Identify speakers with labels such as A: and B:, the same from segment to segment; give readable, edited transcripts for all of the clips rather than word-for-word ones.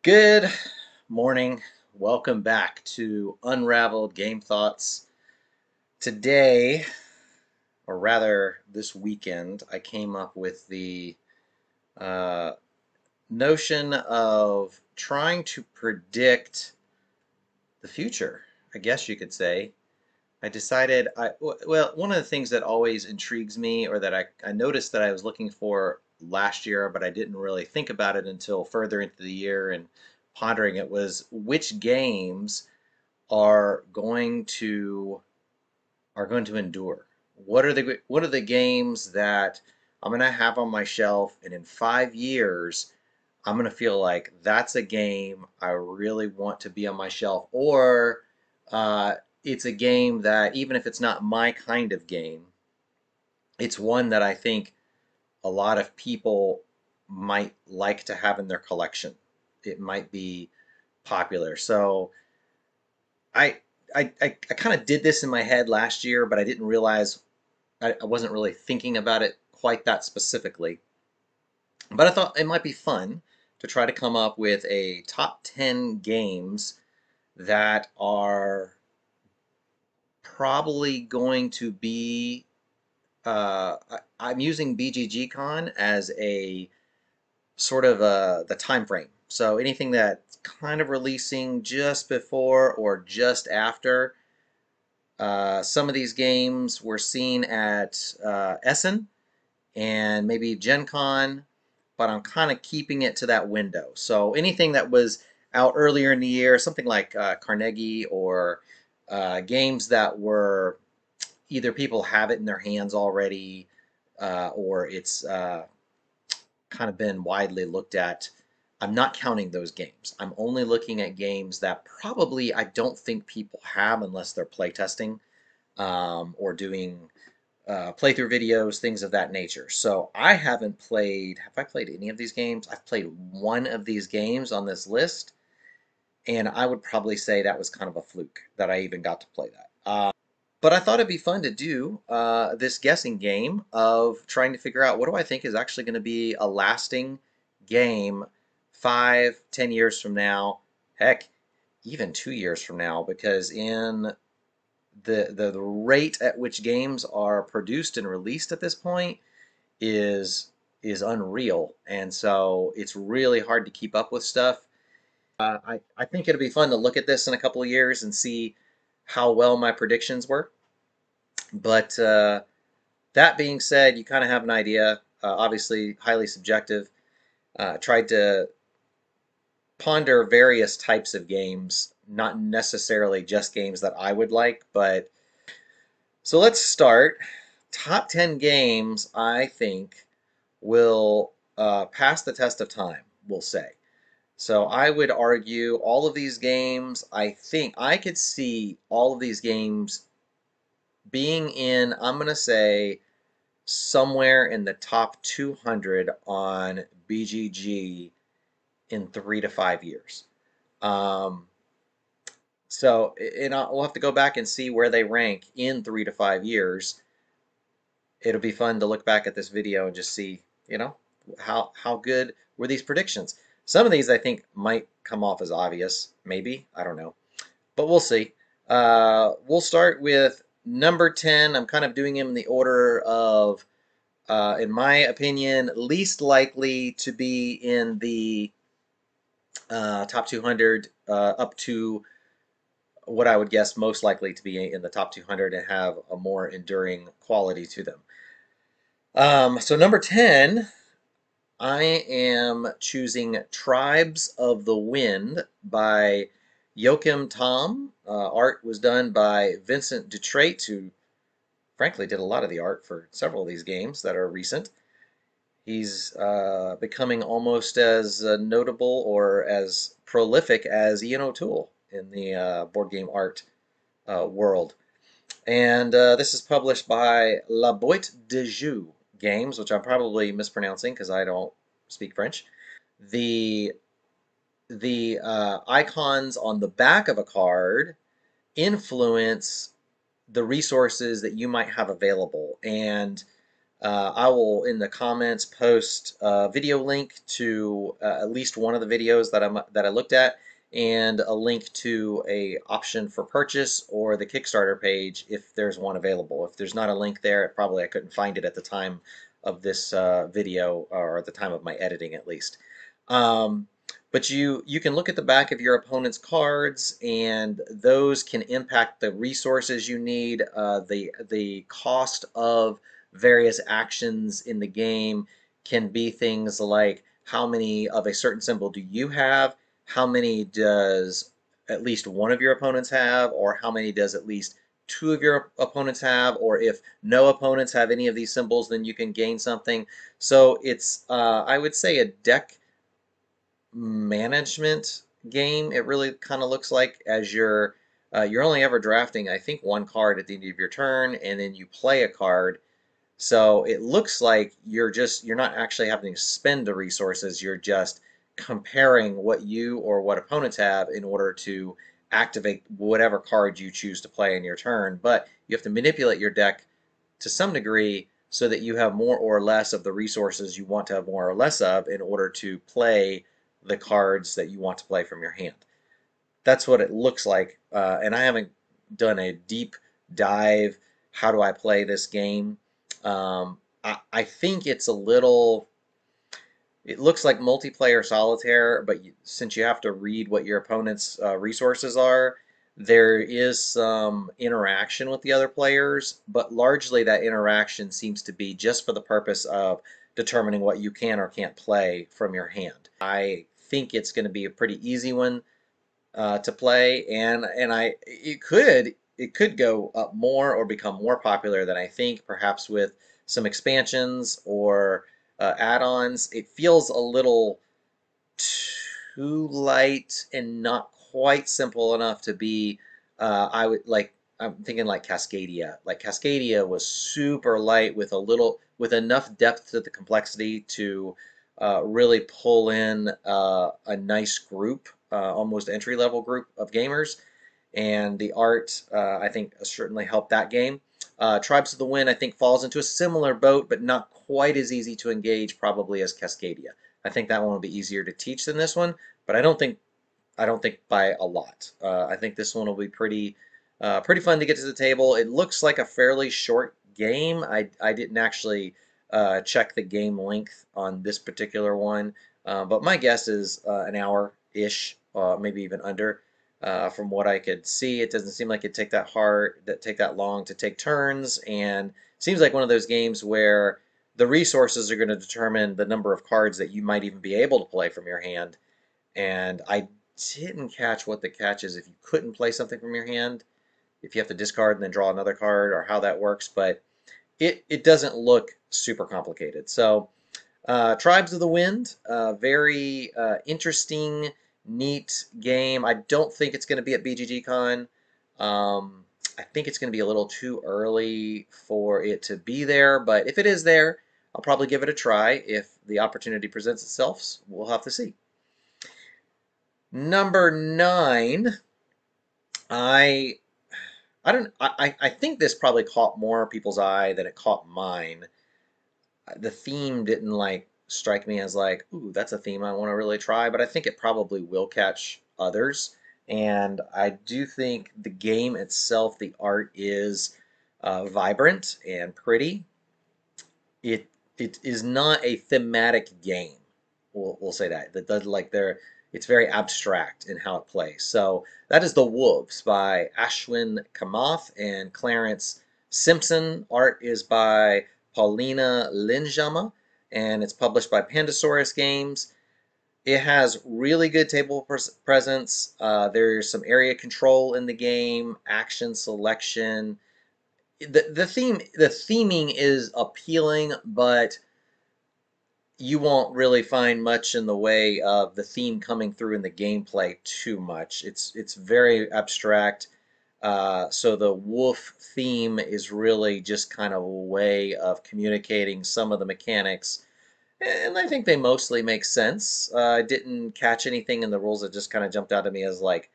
A: Good morning. Welcome back to Unraveled Game Thoughts. Today, or rather this weekend, I came up with the uh, notion of trying to predict the future, I guess you could say. I decided, well, one of the things that always intrigues me, or that I noticed that I was looking for last year, but I didn't really think about it until further into the year and pondering it, was which games are going to endure. What are the games that I'm going to have on my shelf, and in 5 years, I'm going to feel like that's a game I really want to be on my shelf, or it's a game that, even if it's not my kind of game, it's one that I think a lot of people might like to have in their collection. It might be popular. So I I kind of did this in my head last year, but I didn't realize I wasn't really thinking about it quite that specifically. But I thought it might be fun to try to come up with a top 10 games that are probably going to be. I'm using BGG as a sort of the time frame. So anything that's kind of releasing just before or just after. Some of these games were seen at Essen and maybe Gen Con, but I'm kind of keeping it to that window. So anything that was out earlier in the year, something like Carnegie, or games that were either people have it in their hands already, or it's kind of been widely looked at. I'm not counting those games. I'm only looking at games that probably I don't think people have unless they're playtesting, or doing playthrough videos, things of that nature. So I haven't played. Have I played any of these games? I've played one of these games on this list, and I would probably say that was kind of a fluke that I even got to play that. But I thought it'd be fun to do this guessing game of trying to figure out what do I think is actually going to be a lasting game 5, 10 years from now, heck, even 2 years from now, because in the rate at which games are produced and released at this point is is unreal, and so it's really hard to keep up with stuff. I think it'll be fun to look at this in a couple of years and see how well my predictions were. But that being said, you kind of have an idea. Obviously, highly subjective. Tried to ponder various types of games, not necessarily just games that I would like, but so let's start. Top 10 games I think will pass the test of time, we'll say. So I would argue all of these games, I think I could see all of these games being in, I'm going to say, somewhere in the top 200 on BGG in 3 to 5 years. Um, we'll have to go back and see where they rank in 3 to 5 years. It'll be fun to look back at this video and just see, how good were these predictions. Some of these I think might come off as obvious, maybe, I don't know, but we'll see. We'll start with number 10. I'm kind of doing them in the order of, in my opinion, least likely to be in the top 200, up to what I would guess most likely to be in the top 200 and have a more enduring quality to them. So number 10, I am choosing Tribes of the Wind by Joachim Tom. Art was done by Vincent Dutrait, who frankly did a lot of the art for several of these games that are recent. He's becoming almost as notable or as prolific as Ian O'Toole in the board game art world. And this is published by La Boîte de Jeux Games, which I'm probably mispronouncing because I don't speak French. The icons on the back of a card influence the resources that you might have available, and I will in the comments post a video link to at least one of the videos that I looked at, and a link to a option for purchase or the Kickstarter page if there's one available. If there's not a link there, probably I couldn't find it at the time of this video, or at the time of my editing at least. Um, but you can look at the back of your opponent's cards, and those can impact the resources you need, the cost of various actions in the game can be things like how many of a certain symbol do you have, how many does at least one of your opponents have, or how many does at least two of your opponents have, or if no opponents have any of these symbols, then you can gain something. So it's, I would say, a deck management game. It really kind of looks like, as you're only ever drafting, I think, one card at the end of your turn, and then you play a card. So it looks like you're not actually having to spend the resources, you're just comparing what you or what opponents have in order to activate whatever card you choose to play in your turn. But you have to manipulate your deck to some degree so that you have more or less of the resources you want to have more or less of in order to play the cards that you want to play from your hand. That's what it looks like, and I haven't done a deep dive. How do I play this game? I think it's a little. It looks like multiplayer solitaire, but since you have to read what your opponent's resources are, there is some interaction with the other players, but largely that interaction seems to be just for the purpose of determining what you can or can't play from your hand. I think it's going to be a pretty easy one to play, and it could go up more or become more popular than I think, perhaps with some expansions or add-ons. It feels a little too light and not quite simple enough to be. I'm thinking like Cascadia. Like Cascadia was super light with with enough depth to the complexity to really pull in a nice group, almost entry-level group of gamers. And the art, I think, certainly helped that game. Tribes of the Wind, I think, falls into a similar boat, but not quite as easy to engage probably as Cascadia. I think that one will be easier to teach than this one, but I don't think by a lot. I think this one will be pretty fun to get to the table. It looks like a fairly short game. I didn't actually check the game length on this particular one, but my guess is an hour-ish, maybe even under. From what I could see, it doesn't seem like it'd take that long to take turns, and seems like one of those games where the resources are going to determine the number of cards that you might even be able to play from your hand. And I didn't catch what the catch is if you couldn't play something from your hand, if you have to discard and then draw another card, or how that works, but it doesn't look super complicated. So Tribes of the Wind, very interesting, neat game. I don't think it's going to be at BGG Con. I think it's going to be a little too early for it to be there, but if it is there, I'll probably give it a try. If the opportunity presents itself, we'll have to see. Number 9, I I don't I think this probably caught more people's eye than it caught mine. The theme didn't like strike me as like, ooh, that's a theme I want to really try, but I think it probably will catch others. And I do think the game itself, the art is vibrant and pretty. It is not a thematic game. We'll say that. That does like there. It's very abstract in how it plays. So that is The Wolves by Ashwin Kamath and Clarence Simpson. Art is by Paulina Linjama, and it's published by Pandasaurus Games. It has really good table presence. There's some area control in the game, action selection. The theming is appealing, but you won't really find much in the way of the theme coming through in the gameplay too much. It's very abstract. So the wolf theme is really just kind of a way of communicating some of the mechanics, and I think they mostly make sense. I didn't catch anything in the rules that just kind of jumped out at me as like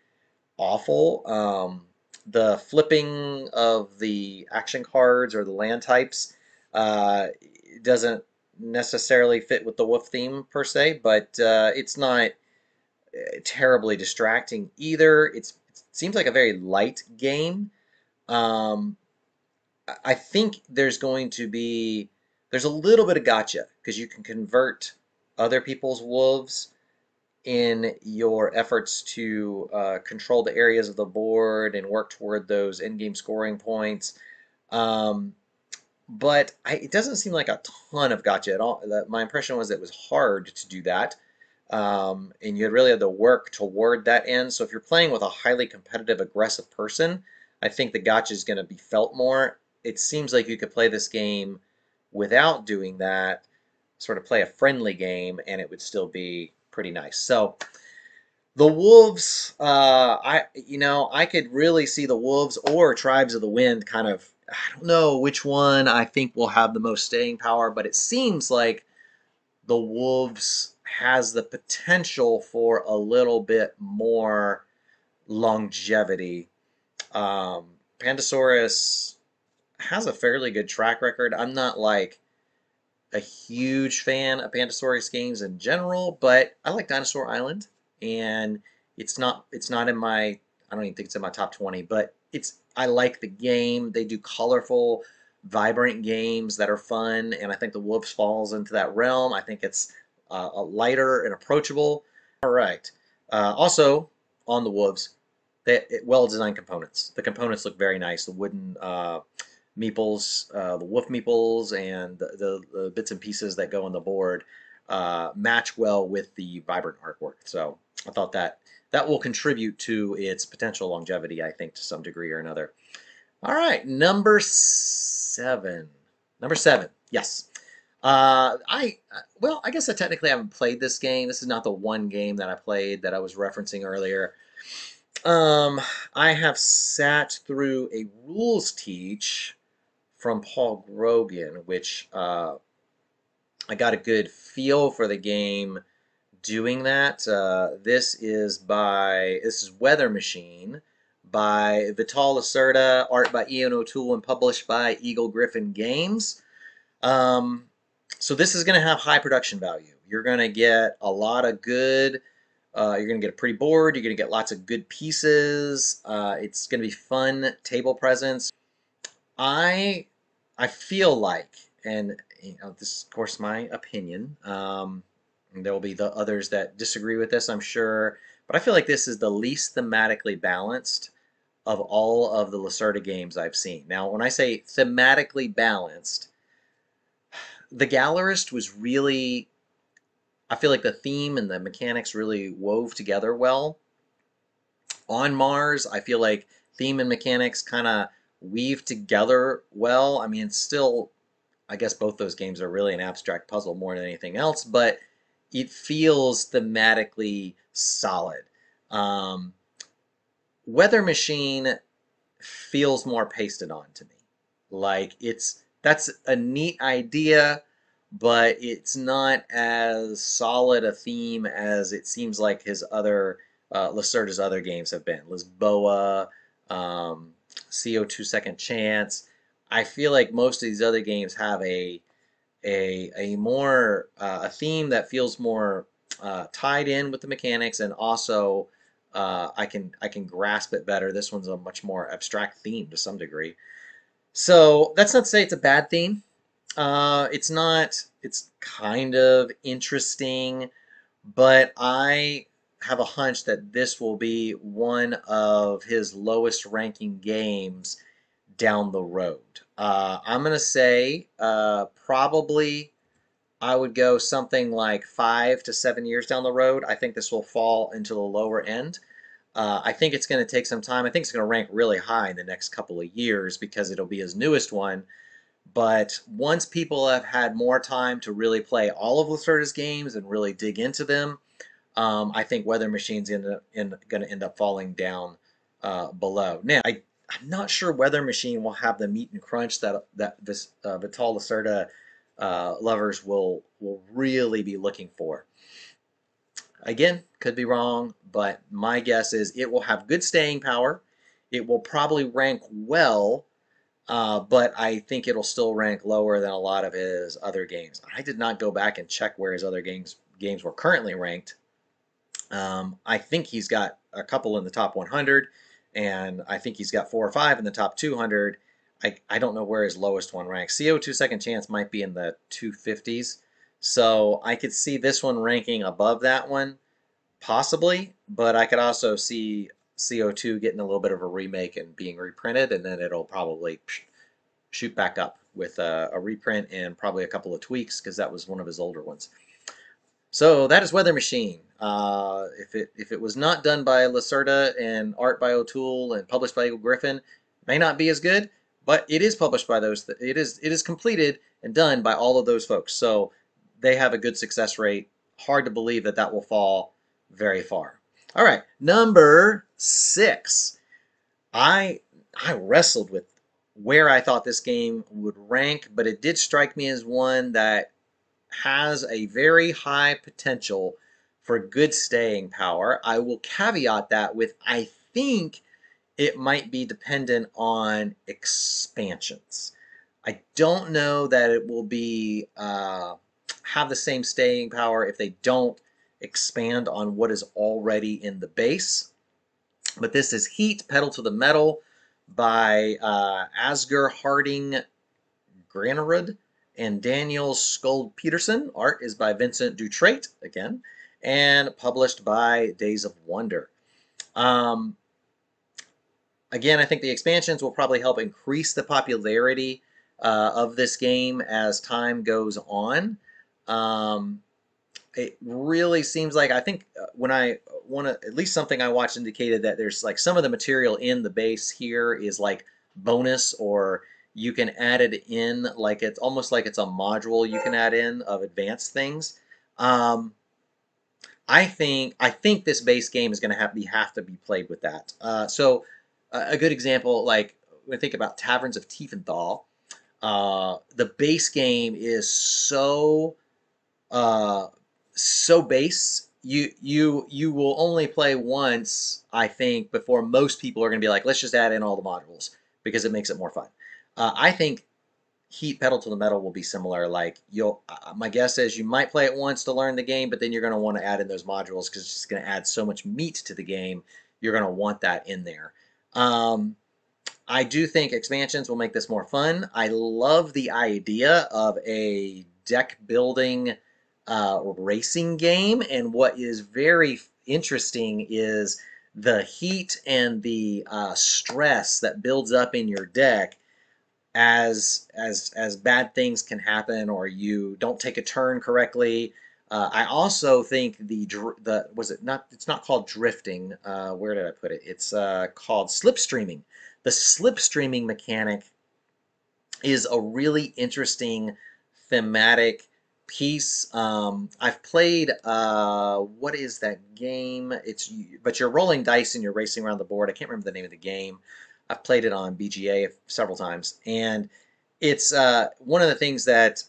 A: awful. The flipping of the action cards or the land types, It doesn't necessarily fit with the wolf theme per se, but it's not terribly distracting either. It seems like a very light game. Um, I think there's a little bit of gotcha because you can convert other people's wolves in your efforts to control the areas of the board and work toward those end-game scoring points. Um, but it doesn't seem like a ton of gotcha at all. My impression was it was hard to do that. And you really had to work toward that end. So if you're playing with a highly competitive, aggressive person, I think the gotcha is going to be felt more. It seems like you could play this game without doing that, sort of play a friendly game, and it would still be pretty nice. So the Wolves, I could really see the Wolves or Tribes of the Wind kind of. I don't know which one I think will have the most staying power, but it seems like the Wolves has the potential for a little bit more longevity. Pandasaurus has a fairly good track record. I'm not like a huge fan of Pandasaurus games in general, but I like Dinosaur Island, and it's not in my I don't even think it's in my top 20, but I like the game. They do colorful, vibrant games that are fun, and I think the Wolves falls into that realm. I think it's a lighter and approachable. All right. Also on the Wolves, well-designed components. The components look very nice. The wooden meeples, the wolf meeples, and the bits and pieces that go on the board match well with the vibrant artwork. So I thought that will contribute to its potential longevity, I think, to some degree or another. All right, number seven. Number seven, yes. I guess I technically haven't played this game. This is not the one game that I played that I was referencing earlier. I have sat through a rules teach from Paul Grogan, which I got a good feel for the game doing that. This is Weather Machine by Vital Lacerda, art by Ian O'Toole, and published by Eagle Griffin Games. Um, so this is going to have high production value. You're going to get a lot of good. You're going to get a pretty board. You're going to get lots of good pieces. It's going to be fun table presence. I I feel like, and this is of course my opinion. There will be the others that disagree with this, I'm sure, but I feel like this is the least thematically balanced of all of the Lacerda games I've seen. Now, when I say thematically balanced, the Gallerist was really, I feel like the theme and the mechanics really wove together well. On Mars, I feel like theme and mechanics kind of weave together well. I mean, it's still, I guess both those games are really an abstract puzzle more than anything else, but it feels thematically solid. Um, Weather Machine feels more pasted on to me. Like that's a neat idea, but it's not as solid a theme as it seems like his other Lacerda's other games have been. Lisboa, CO2 Second Chance. I feel like most of these other games have a more a theme that feels more tied in with the mechanics, and also I can grasp it better. This one's a much more abstract theme to some degree. So that's not to say it's a bad theme. It's not. It's kind of interesting, but I have a hunch that this will be one of his lowest ranking games down the road. I'm going to say probably I would go something like 5 to 7 years down the road. I think this will fall into the lower end. I think it's going to take some time. I think it's going to rank really high in the next couple of years because it'll be his newest one. But once people have had more time to really play all of Lacerda's games and really dig into them, I think Weather Machine's going to end up falling down below. Now, I'm not sure Weather Machine will have the meat and crunch that this Vital Lacerda lovers will really be looking for. Again, could be wrong, but my guess is it will have good staying power. It will probably rank well, but I think it'll still rank lower than a lot of his other games. I did not go back and check where his other games were currently ranked. I think he's got a couple in the top 100, and I think he's got 4 or 5 in the top 200. I don't know where his lowest one ranks. CO2 Second Chance might be in the 250s, so I could see this one ranking above that one, possibly, but I could also see CO2 getting a little bit of a remake and being reprinted, and then it'll probably shoot back up with a reprint and probably a couple of tweaks because that was one of his older ones. So that is Weather Machine. If it was not done by Lacerda and art by O'Toole and published by Eagle Griffin, it may not be as good, but it is published by those. It is completed and done by all of those folks. So they have a good success rate. Hard to believe that that will fall very far. All right, number 6. I I wrestled with where I thought this game would rank, but it did strike me as one that has a very high potential for good staying power. I will caveat that with I think it might be dependent on expansions. I don't know that it will be have the same staying power if they don't expand on what is already in the base. But this is Heat, Pedal to the Metal by Asger Harding Granerud and Daniel Skold Peterson. Art is by Vincent Dutrait, again, and published by Days of Wonder. Um, Again, I think the expansions will probably help increase the popularity of this game as time goes on. Um, it really seems like I think when I want to, at least something I watched indicated that there's like some of the material in the base here is like bonus, or you can add it in like it's almost like it's a module you can add in of advanced things. Um, I think this base game is going to have to be played with that. So a good example, like when I think about Taverns of Tiefenthal, the base game is uh, so base. You will only play once, I think, before most people are going to be like, let's just add in all the modules because it makes it more fun. I think Heat, Pedal to the Metal will be similar. Like my guess is you might play it once to learn the game, but then you're going to want to add in those modules because it's just going to add so much meat to the game. You're going to want that in there. Um, I do think expansions will make this more fun. I love the idea of a deck building racing game, and what is very interesting is the heat and the stress that builds up in your deck as bad things can happen or you don't take a turn correctly. I also think the was it not? It's not called drifting. Where did I put it? It's called slipstreaming. The slipstreaming mechanic is a really interesting thematic piece. I've played what is that game? But you're rolling dice and you're racing around the board. I can't remember the name of the game. I've played it on BGA several times, and it's one of the things that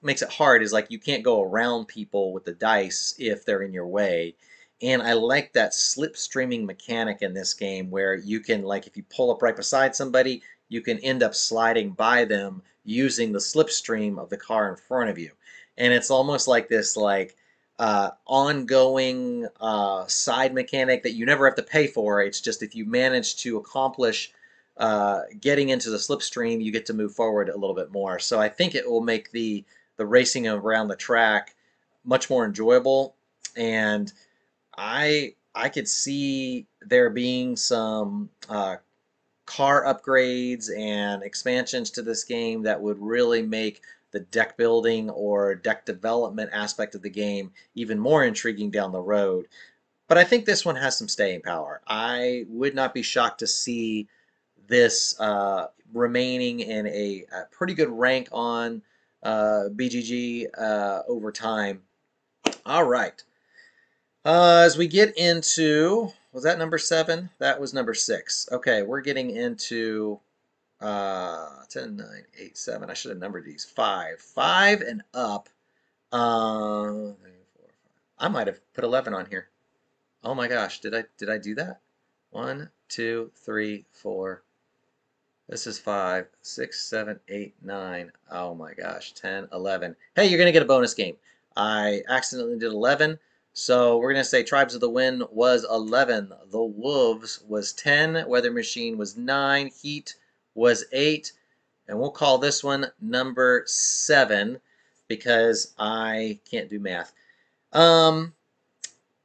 A: makes it hard is like you can't go around people with the dice if they're in your way. And I like that slipstreaming mechanic in this game where you can, like, if you pull up right beside somebody, you can end up sliding by them using the slipstream of the car in front of you. And it's almost like this, like, ongoing side mechanic that you never have to pay for. It's just if you manage to accomplish getting into the slipstream, you get to move forward a little bit more. So I think it will make the racing around the track much more enjoyable. And I could see there being some car upgrades and expansions to this game that would really make the deck building or deck development aspect of the game even more intriguing down the road. But I think this one has some staying power. I would not be shocked to see this remaining in a pretty good rank on BGG over time. All right. As we get into, was that number 7? That was number 6. Okay, we're getting into 10, 9, 8, 7. I should have numbered these. 5. 5 and up. Uh, I might have put 11 on here. Oh my gosh, did I do that? 1, 2, 3, 4. This is 5, 6, 7, 8, 9. Oh my gosh, 10, 11. Hey, you're going to get a bonus game. I accidentally did 11, so we're going to say Tribes of the Wind was 11. The Wolves was 10. Weather Machine was 9. Heat was 8. And we'll call this one number 7 because I can't do math. Um,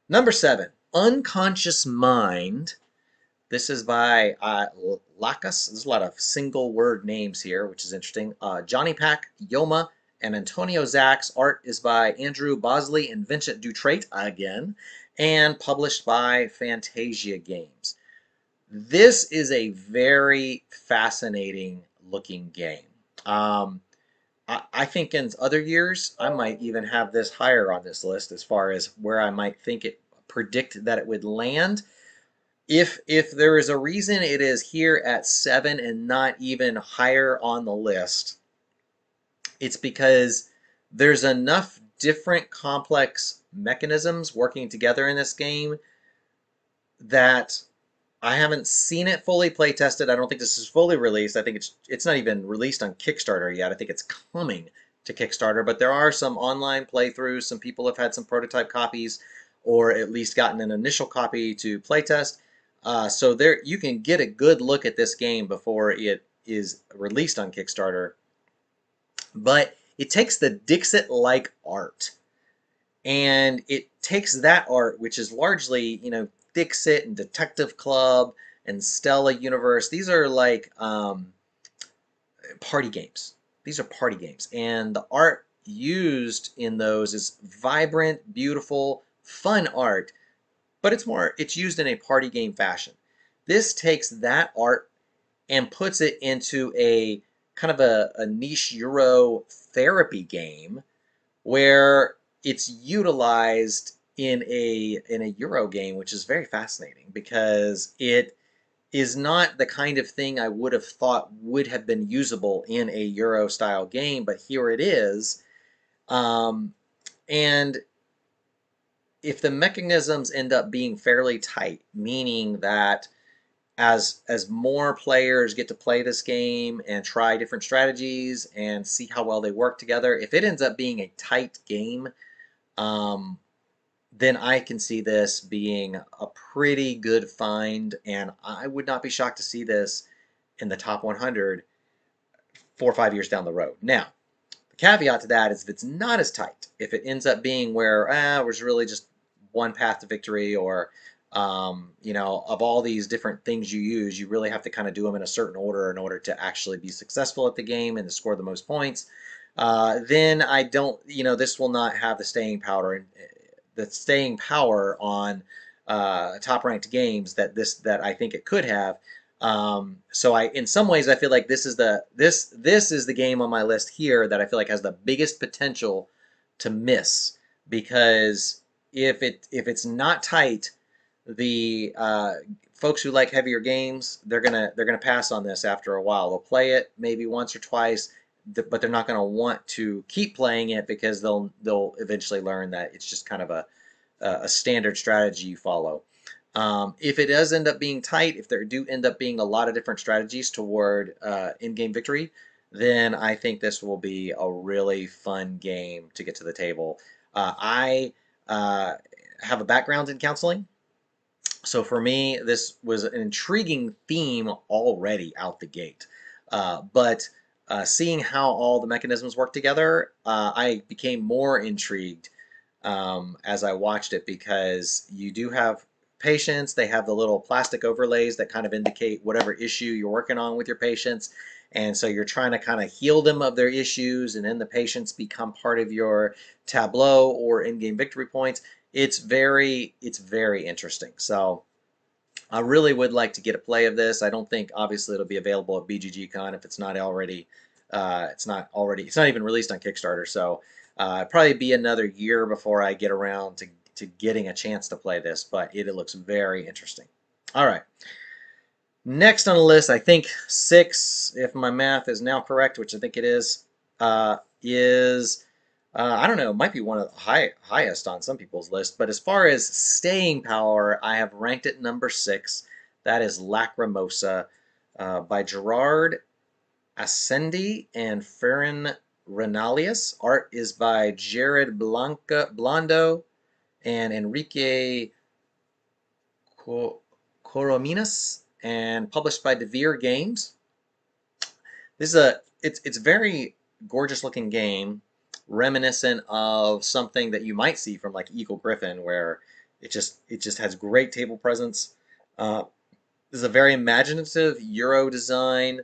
A: Number 7, Unconscious Mind. This is by Lacus. There's a lot of single word names here, which is interesting. Johnny Pack, Yoma, and Antonio Zacks. Art is by Andrew Bosley and Vincent Dutrait again, and published by Fantasia Games. This is a very fascinating looking game. I think in other years, I might even have this higher on this list as far as where I might think it predict that it would land. If there is a reason it is here at 7 and not even higher on the list, it's because there's enough different complex mechanisms working together in this game that I haven't seen it fully play tested. I don't think this is fully released. I think it's not even released on Kickstarter yet. I think it's coming to Kickstarter, but there are some online playthroughs. Some people have had some prototype copies or at least gotten an initial copy to playtest. So there you can get a good look at this game before it is released on Kickstarter. But it takes the Dixit-like art and it takes that art, which is largely, Dixit and Detective Club and Stella Universe. These are like party games. These are party games. And the art used in those is vibrant, beautiful, fun art, but it's used in a party game fashion. This takes that art and puts it into a kind of a niche Euro therapy game where it's utilized in a Euro game, which is very fascinating because it is not the kind of thing I would have thought would have been usable in a Euro style game, but here it is. And if the mechanisms end up being fairly tight, meaning that as more players get to play this game and try different strategies and see how well they work together, if it ends up being a tight game, then I can see this being a pretty good find, and I would not be shocked to see this in the top 100 4 or 5 years down the road. Now, the caveat to that is if it's not as tight, if it ends up being where there's really just one path to victory, or of all these different things you use, you really have to kind of do them in a certain order in order to actually be successful at the game and to score the most points. Then I don't, this will not have the staying power on top ranked games that I think it could have. So in some ways I feel like this is the game on my list here that I feel like has the biggest potential to miss, because if it's not tight, the folks who like heavier games, they're gonna pass on this after a while. They'll play it maybe once or twice, but they're not gonna want to keep playing it because they'll eventually learn that it's just kind of a standard strategy you follow. If it does end up being tight, if there do end up being a lot of different strategies toward in-game victory, then I think this will be a really fun game to get to the table. I have a background in counseling, so for me, this was an intriguing theme already out the gate. But seeing how all the mechanisms work together, I became more intrigued as I watched it, because you do have patients. They have the little plastic overlays that kind of indicate whatever issue you're working on with your patients. And so you're trying to kind of heal them of their issues, and then the patients become part of your tableau or in-game victory points. It's very interesting. So I really would like to get a play of this. I don't think obviously it'll be available at BGGCon if it's not already. It's not even released on Kickstarter. So it'll probably be another year before I get around to getting a chance to play this. But it looks very interesting. All right. Next on the list, I think 6, if my math is now correct, which I think it is I don't know, it might be one of the highest on some people's list, but as far as staying power, I have ranked it number 6. That is Lacrimosa. by Gerard Ascendi and Ferran Renalius. Art is by Jared Blondo and Enrique Corominas, and published by Devere Games. This is it's very gorgeous looking game, reminiscent of something that you might see from like Eagle Griffin, where it just has great table presence. This is a very imaginative Euro design.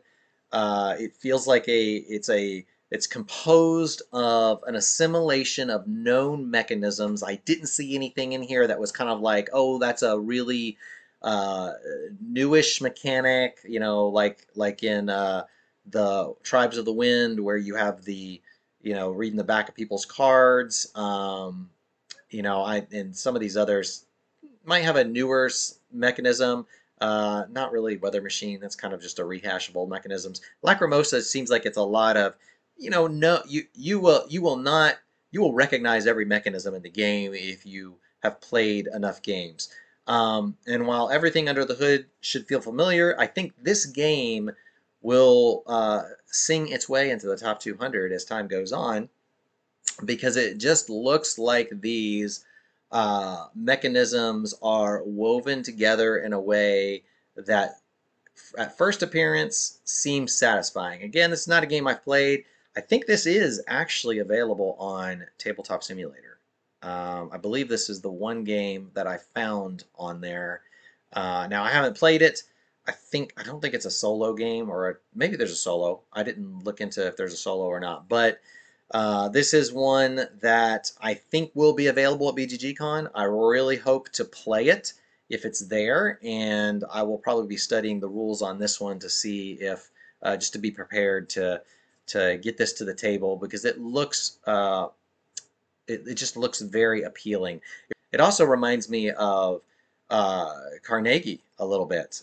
A: It feels like it's composed of an assimilation of known mechanisms. I didn't see anything in here that was kind of like, oh, that's a really newish mechanic, like in the Tribes of the Wind, where you have reading the back of people's cards. And some of these others might have a newer mechanism. Not really Weather Machine. That's kind of just a rehash of old mechanisms. Lacrimosa seems like it's a lot of, no, you will recognize every mechanism in the game if you have played enough games. And while everything under the hood should feel familiar, I think this game will sing its way into the top 200 as time goes on, because it just looks like these mechanisms are woven together in a way that at first appearance seems satisfying. Again, this is not a game I've played. I think this is actually available on Tabletop Simulator. I believe this is the one game that I found on there. Now I haven't played it. I don't think it's a solo game, or maybe there's a solo. I didn't look into if there's a solo or not, but this is one that I think will be available at BGGCon. I really hope to play it if it's there, and I will probably be studying the rules on this one to see if, just to be prepared to get this to the table, because it just looks very appealing. It also reminds me of Carnegie a little bit,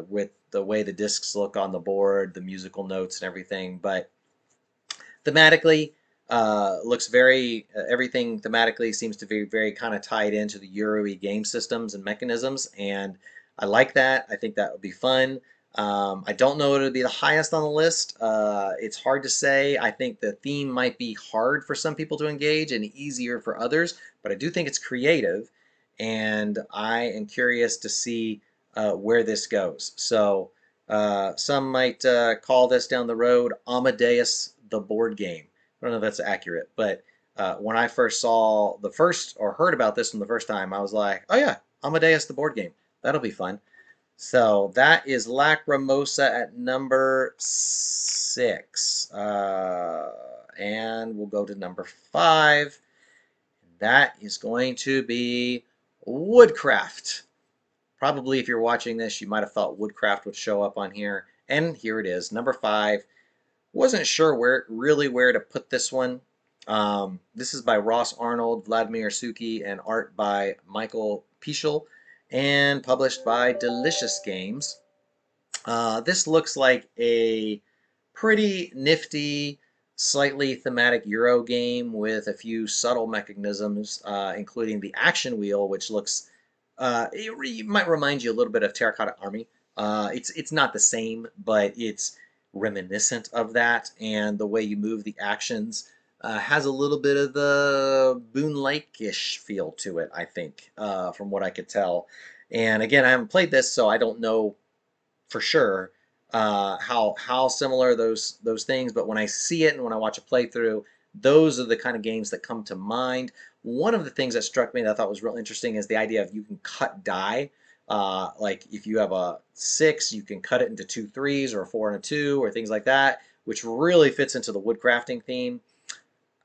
A: with the way the discs look on the board, the musical notes and everything, but thematically, looks very, everything thematically seems to be very kind of tied into the Euro-y game systems and mechanisms, and I like that. I think that would be fun. I don't know if it would be the highest on the list. It's hard to say. I think the theme might be hard for some people to engage and easier for others, but I do think it's creative, and I am curious to see where this goes. So some might call this down the road Amadeus the board game. I don't know if that's accurate, but when I first saw the first, or heard about this one the first time, I was like, oh yeah, Amadeus the board game. That'll be fun. So that is Lacrimosa at number 6. And we'll go to number 5. That is going to be Woodcraft. Probably if you're watching this, you might have thought Woodcraft would show up on here. And here it is, number 5. Wasn't sure where to put this one. This is by Ross Arnold, Vladimir Suki, and art by Michael Pichel, and published by Delicious Games. This looks like a pretty nifty, slightly thematic Euro game with a few subtle mechanisms, including the action wheel, which looks, it might remind you a little bit of Terracotta Army. It's not the same, but it's reminiscent of that, and the way you move the actions has a little bit of the Boone Lake-ish feel to it, I think, from what I could tell. And again, I haven't played this, so I don't know for sure how similar those things, but when I see it and when I watch a playthrough, those are the kind of games that come to mind. One of the things that struck me that I thought was real interesting is the idea of you can cut die. Like if you have a 6, you can cut it into 2 3s, or a 4 and a 2, or things like that, which really fits into the woodcrafting theme.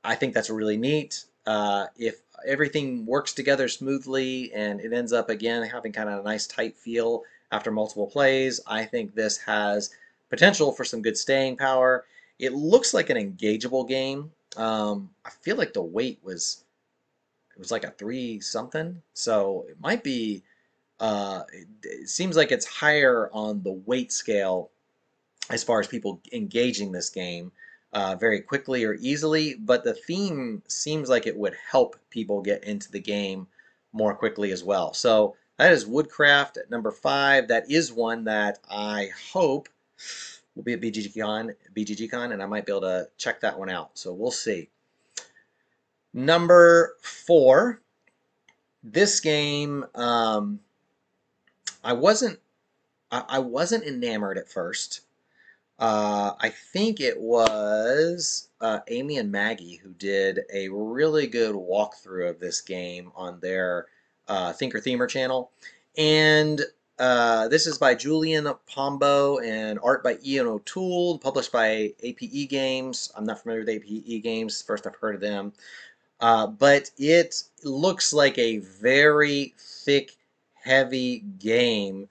A: I think that's really neat. If everything works together smoothly and it ends up again having kind of a nice tight feel after multiple plays, I think this has potential for some good staying power. It looks like an engageable game. I feel like the weight was, it was like a 3 something, so it might be. It seems like it's higher on the weight scale as far as people engaging this game very quickly or easily, but the theme seems like it would help people get into the game more quickly as well. So that is Woodcraft at number 5. That is one that I hope will be at BGG Con, and I might be able to check that one out. So we'll see. Number 4, this game, I wasn't I wasn't enamored at first. I think it was Amy and Maggie who did a really good walkthrough of this game on their Thinker Themer channel. And this is by Julian Pombo and art by Ian O'Toole, published by APE Games. I'm not familiar with APE Games, first I've heard of them. But it looks like a very thick, heavy game.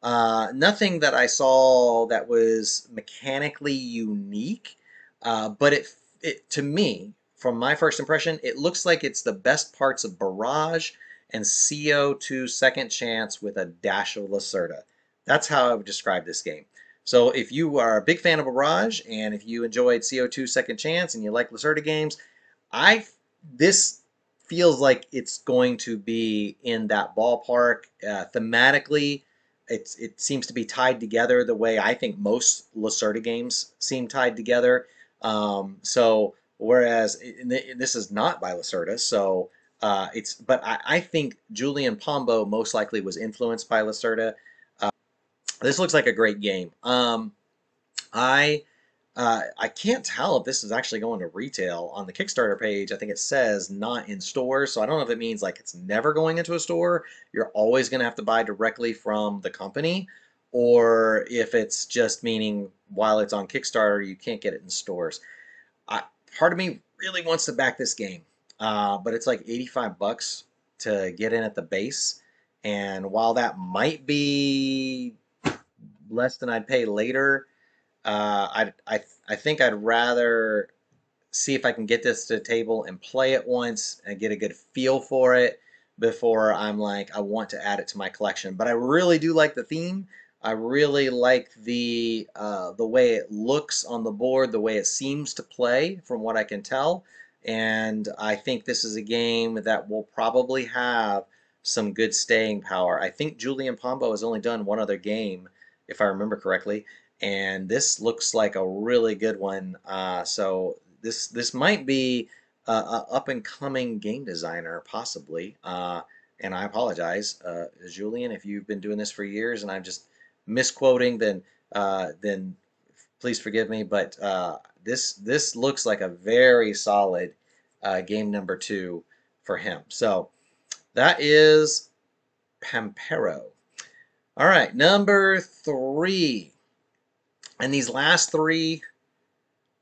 A: Nothing that I saw that was mechanically unique, but it to me, from my first impression, it looks like it's the best parts of Barrage and CO2 Second Chance with a dash of Lacerda. That's how I would describe this game. So if you are a big fan of Barrage and if you enjoyed CO2 Second Chance and you like Lacerda games, I this feels like it's going to be in that ballpark. Thematically, it seems to be tied together the way I think most Lacerda games seem tied together. So whereas this is not by Lacerda, so but I think Julian Pombo most likely was influenced by Lacerda. This looks like a great game. I I can't tell if this is actually going to retail. On the Kickstarter page, I think it says not in stores, so I don't know if it means like it's never going into a store. You're always going to have to buy directly from the company, or if it's just meaning while it's on Kickstarter, you can't get it in stores. I, Part of me really wants to back this game, but it's like 85 bucks to get in at the base, and while that might be less than I'd pay later, I think I'd rather see if I can get this to the table and play it once and get a good feel for it before I'm like, I want to add it to my collection. But I really do like the theme. I really like the way it looks on the board, the way it seems to play from what I can tell. And I think this is a game that will probably have some good staying power. I think Julian Pombo has only done one other game, if I remember correctly, and this looks like a really good one. So this might be a up and coming game designer, possibly. And I apologize, Julian, if you've been doing this for years and I'm just misquoting, then please forgive me. But this looks like a very solid game number 2 for him. So that is Pampero. All right, number 3. And these last 3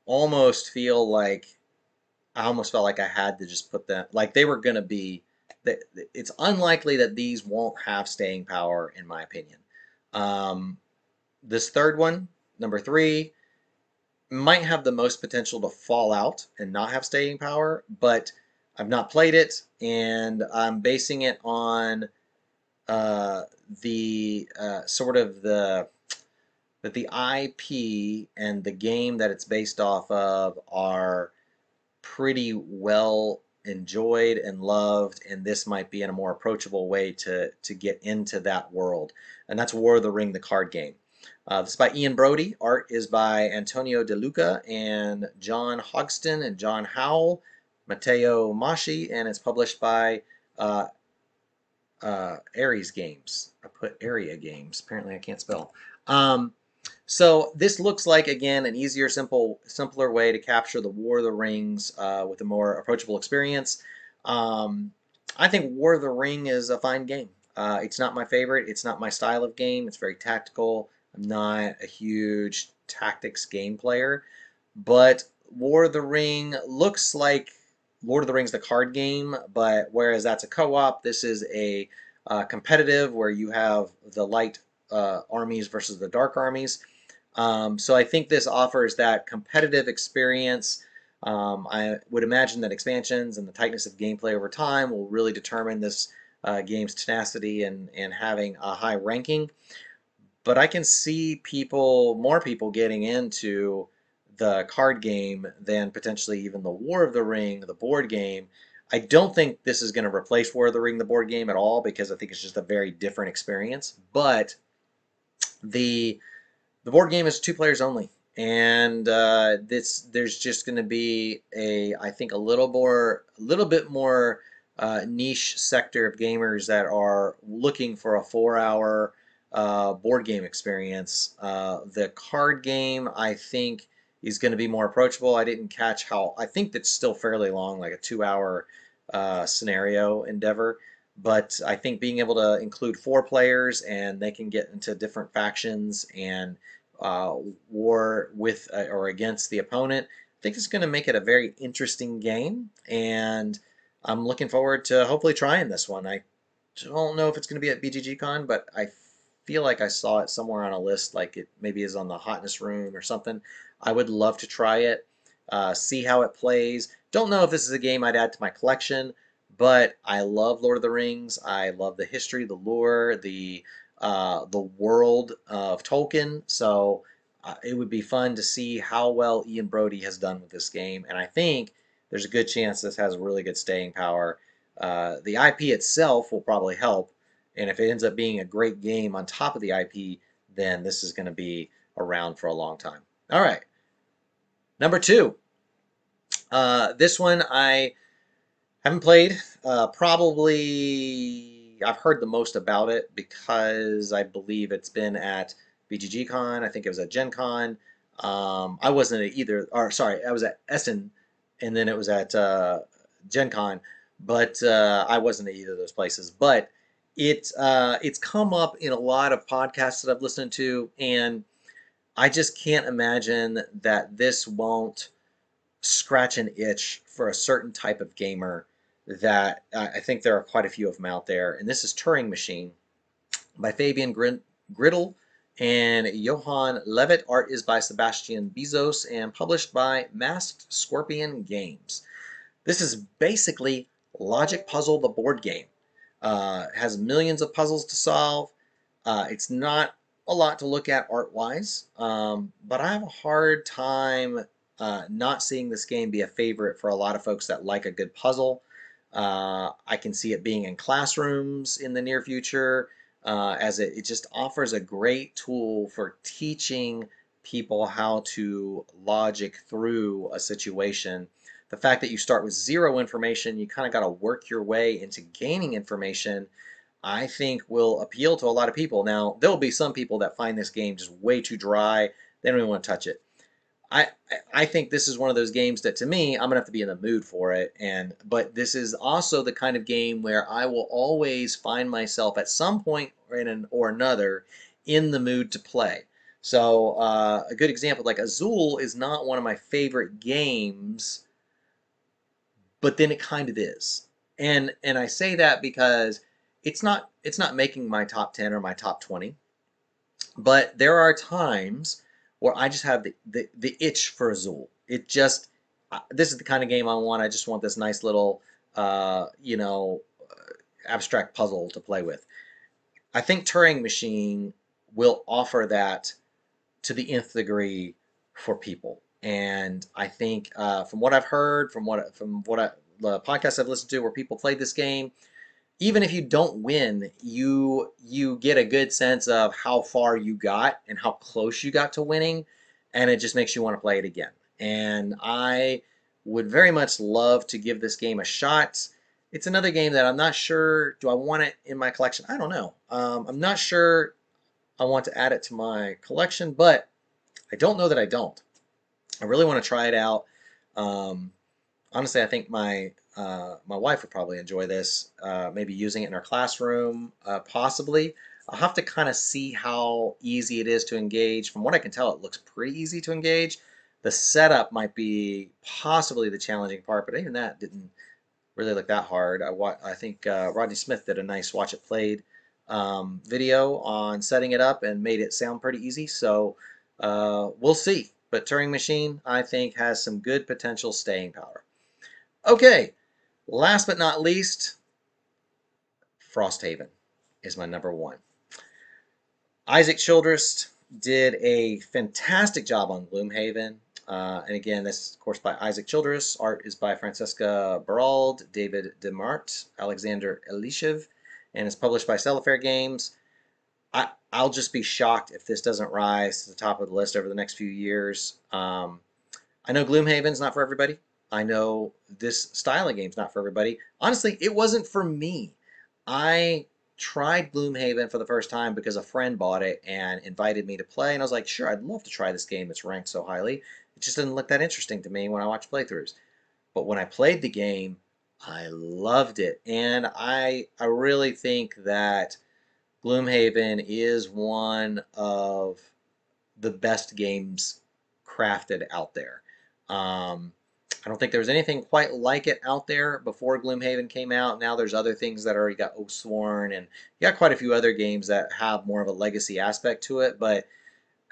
A: almost feel like I almost felt like I had to just put them like they were going to be. It's unlikely that these won't have staying power, in my opinion. Um, this third one, number 3, might have the most potential to fall out and not have staying power, but I've not played it, and I'm basing it on uh, the sort of the that the IP and the game that it's based off of are pretty well enjoyed and loved, and this might be in a more approachable way to get into that world. And that's War of the Ring, the card game. This is by Ian Brody. Art is by Antonio De Luca and John Hogston and John Howell, Matteo Masci, and it's published by uh, Ares Games. I put Area Games. Apparently, I can't spell. Um, so this looks like, again, an easier, simpler way to capture the War of the Rings with a more approachable experience. Um, I think War of the Ring is a fine game. It's not my favorite. It's not my style of game. It's very tactical. I'm not a huge tactics game player, but War of the Ring looks like Lord of the Rings, the card game, but whereas that's a co-op, this is a competitive where you have the light armies versus the dark armies. So I think this offers that competitive experience. I would imagine that expansions and the tightness of gameplay over time will really determine this game's tenacity and having a high ranking. But I can see more people getting into the card game than potentially even the War of the Ring, the board game. I don't think this is going to replace War of the Ring, the board game, at all, because I think it's just a very different experience. But the The board game is 2 players only, and there's just going to be I think a little bit more niche sector of gamers that are looking for a 4 hour board game experience. The card game, I think, is going to be more approachable. I didn't catch how. I think that's still fairly long, like a 2 hour scenario endeavor. But I think being able to include 4 players and they can get into different factions and war with or against the opponent, I think it's going to make it a very interesting game. And I'm looking forward to hopefully trying this one. I don't know if it's going to be at BGG Con, but I feel like I saw it somewhere on a list, like it maybe is on the hotness room or something. I would love to try it, see how it plays. Don't know if this is a game I'd add to my collection, but I love Lord of the Rings. I love the history, the lure, the world of Tolkien. So it would be fun to see how well Ian Brody has done with this game, and I think there's a good chance this has really good staying power. The IP itself will probably help, and if it ends up being a great game on top of the IP, then this is going to be around for a long time. All right, number 2. This one I haven't played. Probably I've heard the most about it because I believe it's been at BGG Con. I think it was at Gen Con. I wasn't at either, or sorry, I was at Essen, and then it was at Gen Con, but I wasn't at either of those places. But it's come up in a lot of podcasts that I've listened to, and I just can't imagine that this won't scratch an itch for a certain type of gamer that I think there are quite a few of them out there. And this is Turing Machine by Fabian Griddle and Johan Levitt. Art is by Sebastian Bezos and published by Masked Scorpion Games. This is basically Logic Puzzle, the board game. Has millions of puzzles to solve. It's not a lot to look at art-wise, but I have a hard time not seeing this game be a favorite for a lot of folks that like a good puzzle. I can see it being in classrooms in the near future, as it just offers a great tool for teaching people how to logic through a situation. The fact that you start with zero information, you kind of got to work your way into gaining information, I think will appeal to a lot of people. Now, there'll be some people that find this game just way too dry. They don't even want to touch it. I I think this is one of those games that to me, I'm gonna have to be in the mood for it. But this is also the kind of game where I will always find myself at some point or another in the mood to play. So a good example, like Azul, is not one of my favorite games, but then it kind of is. And I say that because it's not making my top 10 or my top 20, but there are times where I just have the itch for Azul. It just this is the kind of game I want. I just want this nice little abstract puzzle to play with. I think Turing Machine will offer that to the nth degree for people. And I think from what I've heard, the podcasts I've listened to where people played this game, even if you don't win, you get a good sense of how far you got and how close you got to winning, and it just makes you want to play it again. And I would very much love to give this game a shot. It's another game that I'm not sure, do I want it in my collection? I don't know. I'm not sure I want to add it to my collection, but I don't know that I don't. I really want to try it out. Honestly, I think my wife would probably enjoy this. Maybe using it in her classroom, possibly. I'll have to kind of see how easy it is to engage. From what I can tell, it looks pretty easy to engage. The setup might be possibly the challenging part, but even that didn't really look that hard. I think Rodney Smith did a nice watch it played video on setting it up and made it sound pretty easy. So we'll see. But Turing Machine, I think, has some good potential staying power. Okay, last but not least, Frosthaven is my number 1. Isaac Childress did a fantastic job on Gloomhaven. And again, this is, of course, by Isaac Childress. Art is by Francesca Barald, David Demart, Alexander Elishev, and is published by Cellofair Games. I'll just be shocked if this doesn't rise to the top of the list over the next few years. I know Gloomhaven's not for everybody. I know this style of game's not for everybody. Honestly, it wasn't for me. I tried Gloomhaven for the first time because a friend bought it and invited me to play, and I was like, sure, I'd love to try this game. It's ranked so highly. It just didn't look that interesting to me when I watched playthroughs. But when I played the game, I loved it, and I really think that Gloomhaven is one of the best games crafted out there. I don't think there was anything quite like it out there before Gloomhaven came out. Now there's other things that are, you got Oathsworn, and you got quite a few other games that have more of a legacy aspect to it. But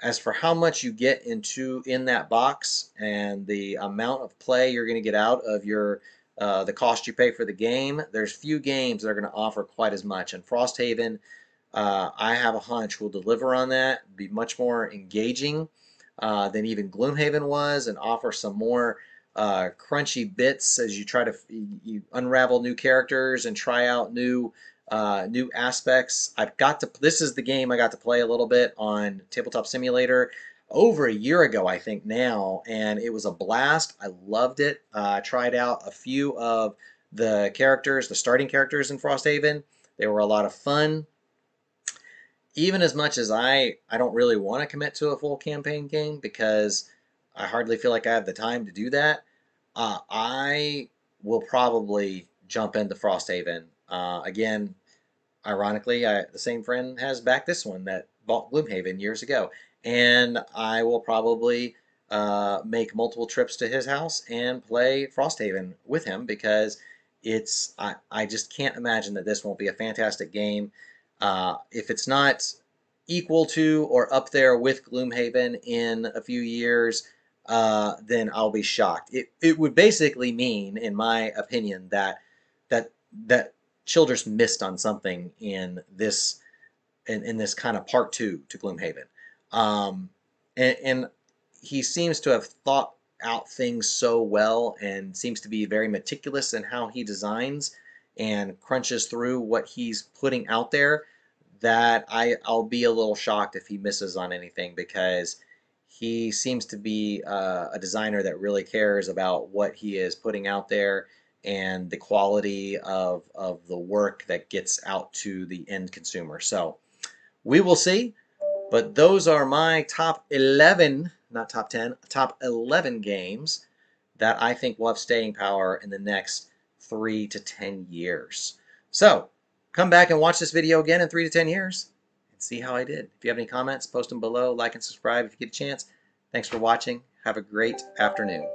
A: as for how much you get into in that box and the amount of play you're going to get out of your the cost you pay for the game, there's few games that are going to offer quite as much. And Frosthaven, I have a hunch, will deliver on that, be much more engaging than even Gloomhaven was, and offer some more crunchy bits as you try to you unravel new characters and try out new aspects. I've got to. This is the game I got to play a little bit on Tabletop Simulator over a year ago, I think now, and it was a blast. I loved it. I tried out a few of the characters, the starting characters in Frosthaven. They were a lot of fun. Even as much as I don't really want to commit to a full campaign game because I hardly feel like I have the time to do that. I will probably jump into Frosthaven again. Ironically, the same friend has backed this one that bought Gloomhaven years ago, and I will probably make multiple trips to his house and play Frosthaven with him because I just can't imagine that this won't be a fantastic game. If it's not equal to or up there with Gloomhaven in a few years, then I'll be shocked. It would basically mean, in my opinion, that Childress missed on something in this kind of part two to Gloomhaven. And he seems to have thought out things so well and seems to be very meticulous in how he designs and crunches through what he's putting out there that I'll be a little shocked if he misses on anything because he seems to be a designer that really cares about what he is putting out there and the quality of the work that gets out to the end consumer. So we will see. But those are my top 11, not top 10, top 11 games that I think will have staying power in the next 3 to 10 years. So come back and watch this video again in 3 to 10 years and see how I did. If you have any comments, post them below. Like and subscribe if you get a chance. Thanks for watching. Have a great afternoon.